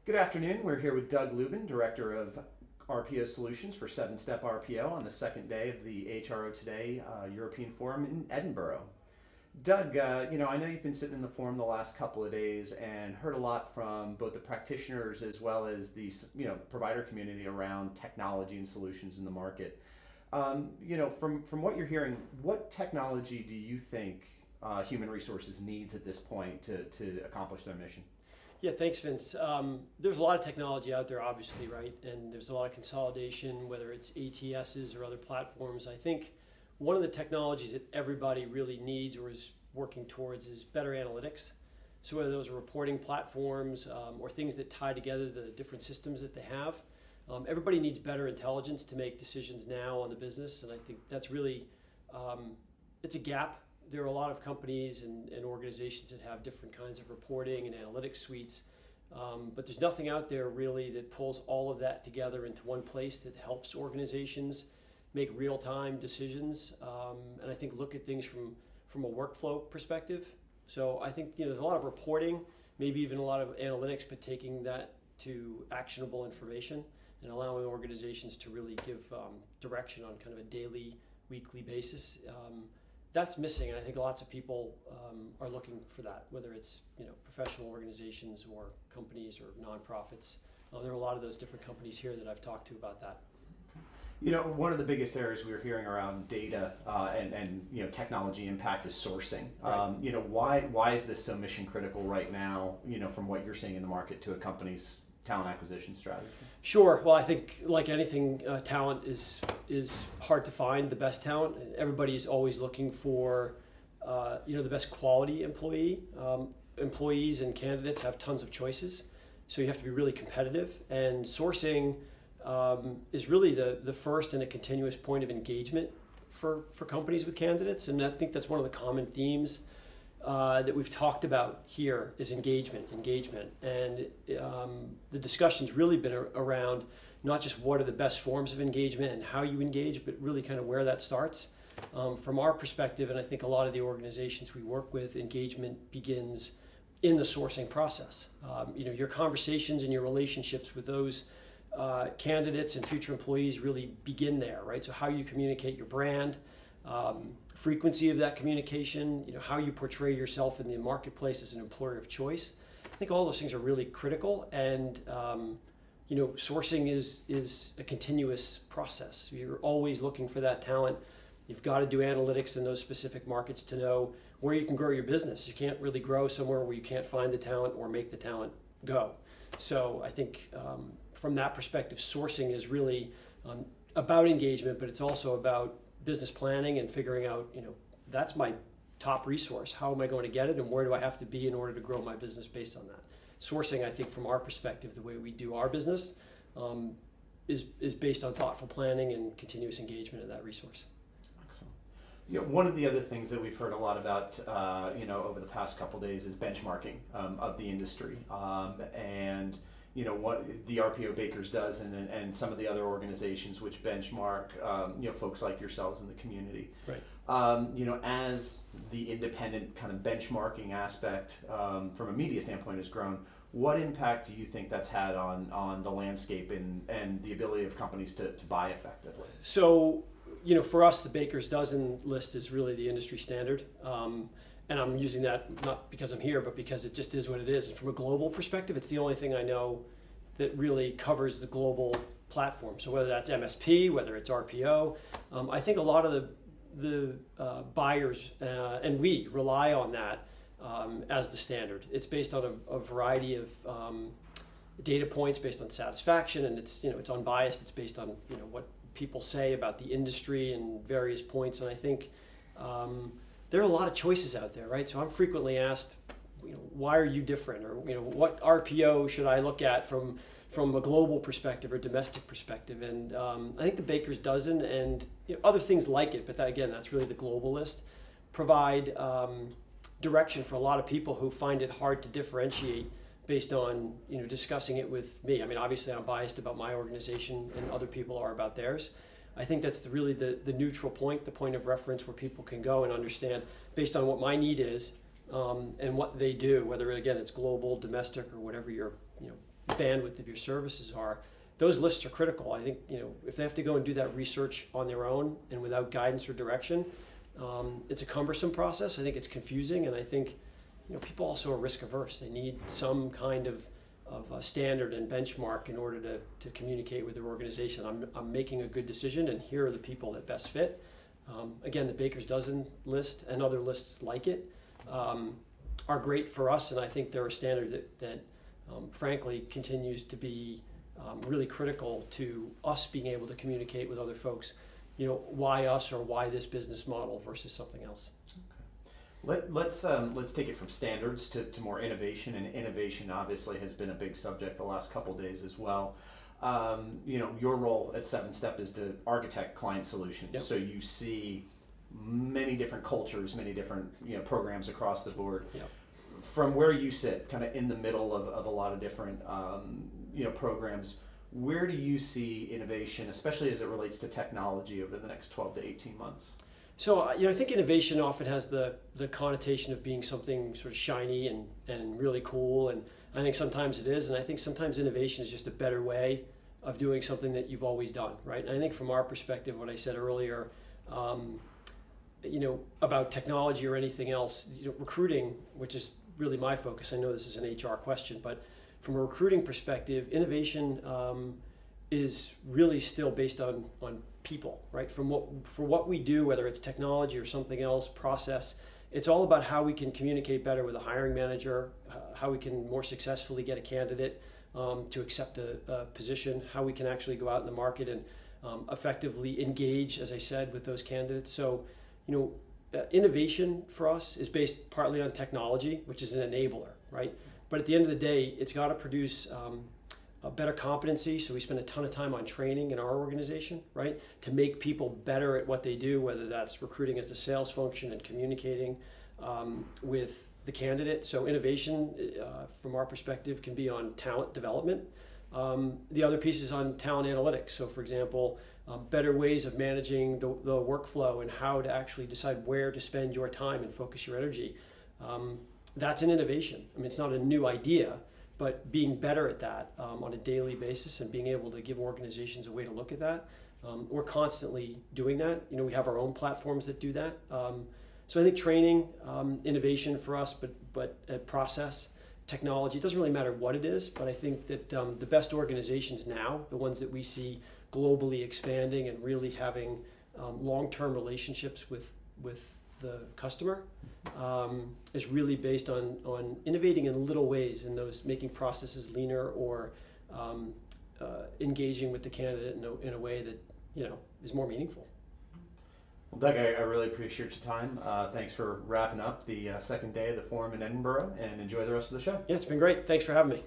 Good afternoon. We're here with Doug Lubin, Director of RPO Solutions for 7-Step RPO on the second day of the HRO Today European Forum in Edinburgh. Doug, I know you've been sitting in the forum the last couple of days and heard a lot from both the practitioners as well as the provider community around technology and solutions in the market. From what you're hearing, what technology do you think human resources needs at this point to accomplish their mission? Yeah, thanks, Vince. There's a lot of technology out there, obviously, right? And there's a lot of consolidation, whether it's ATSs or other platforms. I think one of the technologies that everybody really needs or is working towards is better analytics. So whether those are reporting platforms or things that tie together the different systems that they have, everybody needs better intelligence to make decisions now on the business. And I think that's really, it's a gap. There are a lot of companies and organizations that have different kinds of reporting and analytics suites, but there's nothing out there really that pulls all of that together into one place that helps organizations make real-time decisions, and I think look at things from a workflow perspective. So I think there's a lot of reporting, maybe even a lot of analytics, but taking that to actionable information and allowing organizations to really give direction on kind of a daily, weekly basis. That's missing, and I think lots of people are looking for that, whether it's professional organizations or companies or nonprofits. There are a lot of those different companies here that I've talked to about that. One of the biggest areas we were hearing around data and technology impact is sourcing. Right. Why is this so mission critical right now? From what you're seeing in the market to a company's talent acquisition strategy? Sure. Well, I think like anything, talent is hard to find. The best talent. Everybody is always looking for the best quality employee. Employees and candidates have tons of choices, so you have to be really competitive. And sourcing is really the first and a continuous point of engagement for companies with candidates. And I think that's one of the common themes that we've talked about here is engagement. And the discussion's really been around not just what are the best forms of engagement and how you engage, but really kind of where that starts. From our perspective, and I think a lot of the organizations we work with, engagement begins in the sourcing process. Your conversations and your relationships with those candidates and future employees really begin there, right? So how you communicate your brand, frequency of that communication, how you portray yourself in the marketplace as an employer of choice. I think all those things are really critical, and sourcing is a continuous process. You're always looking for that talent. You've got to do analytics in those specific markets to know where you can grow your business. You can't really grow somewhere where you can't find the talent or make the talent go. So I think from that perspective, sourcing is really about engagement, but it's also about business planning and figuring out, that's my top resource. How am I going to get it, and where do I have to be in order to grow my business based on that? Sourcing, I think, from our perspective, the way we do our business is based on thoughtful planning and continuous engagement of that resource. Excellent. One of the other things that we've heard a lot about, over the past couple of days is benchmarking of the industry, and what the RPO Bakers does, and some of the other organizations which benchmark, folks like yourselves in the community. Right. As the independent kind of benchmarking aspect from a media standpoint has grown, what impact do you think that's had on the landscape and the ability of companies to buy effectively? So, for us, the Baker's Dozen list is really the industry standard. And I'm using that not because I'm here, but because it just is what it is. And from a global perspective, it's the only thing I know that really covers the global platform. So whether that's MSP, whether it's RPO, I think a lot of the buyers and we rely on that as the standard. It's based on a variety of data points, based on satisfaction, and it's unbiased. It's based on what people say about the industry and various points. And I think there are a lot of choices out there, right? So I'm frequently asked, why are you different, or what RPO should I look at from a global perspective or domestic perspective? And I think the Baker's Dozen and other things like it, but that's really the global list, provide direction for a lot of people who find it hard to differentiate based on discussing it with me. I mean, obviously I'm biased about my organization, and other people are about theirs. I think that's really the neutral point, the point of reference where people can go and understand based on what my need is and what they do, whether again it's global, domestic, or whatever your bandwidth of your services are. Those lists are critical. I think, if they have to go and do that research on their own and without guidance or direction, it's a cumbersome process. I think it's confusing, and I think people also are risk averse. They need some kind of a standard and benchmark in order to communicate with their organization. I'm making a good decision, and here are the people that best fit. Again, the Baker's Dozen list and other lists like it are great for us, and I think they're a standard that frankly continues to be really critical to us being able to communicate with other folks. Why us, or why this business model versus something else. Let's take it from standards to more innovation, and innovation obviously has been a big subject the last couple days as well. Your role at 7-Step is to architect client solutions. Yep. So you see many different cultures, many different programs across the board. Yep. From where you sit, kind of in the middle of a lot of different programs, where do you see innovation, especially as it relates to technology, over the next 12 to 18 months? So I think innovation often has the connotation of being something sort of shiny and really cool, and I think sometimes it is, and I think sometimes innovation is just a better way of doing something that you've always done, right? And I think from our perspective, what I said earlier, about technology or anything else, recruiting, which is really my focus. I know this is an HR question, but from a recruiting perspective, innovation is really still based on people, right? For what we do, whether it's technology or something else, process, it's all about how we can communicate better with a hiring manager, how we can more successfully get a candidate to accept a position, how we can actually go out in the market and effectively engage, as I said, with those candidates. So, innovation for us is based partly on technology, which is an enabler, right? But at the end of the day, it's got to produce a better competency. So we spend a ton of time on training in our organization, right? To make people better at what they do, whether that's recruiting as the sales function and communicating with the candidate. So innovation, from our perspective, can be on talent development. The other piece is on talent analytics. So for example, better ways of managing the workflow and how to actually decide where to spend your time and focus your energy. That's an innovation. I mean, it's not a new idea, but being better at that on a daily basis and being able to give organizations a way to look at that. We're constantly doing that. We have our own platforms that do that. So I think training, innovation for us, but at process, technology, it doesn't really matter what it is, but I think that the best organizations now, the ones that we see globally expanding and really having long-term relationships with the customer, is really based on innovating in little ways, in those making processes leaner, or engaging with the candidate in a way that is more meaningful. Well, Doug, I really appreciate your time. Thanks for wrapping up the second day of the forum in Edinburgh, and enjoy the rest of the show. Yeah, it's been great. Thanks for having me.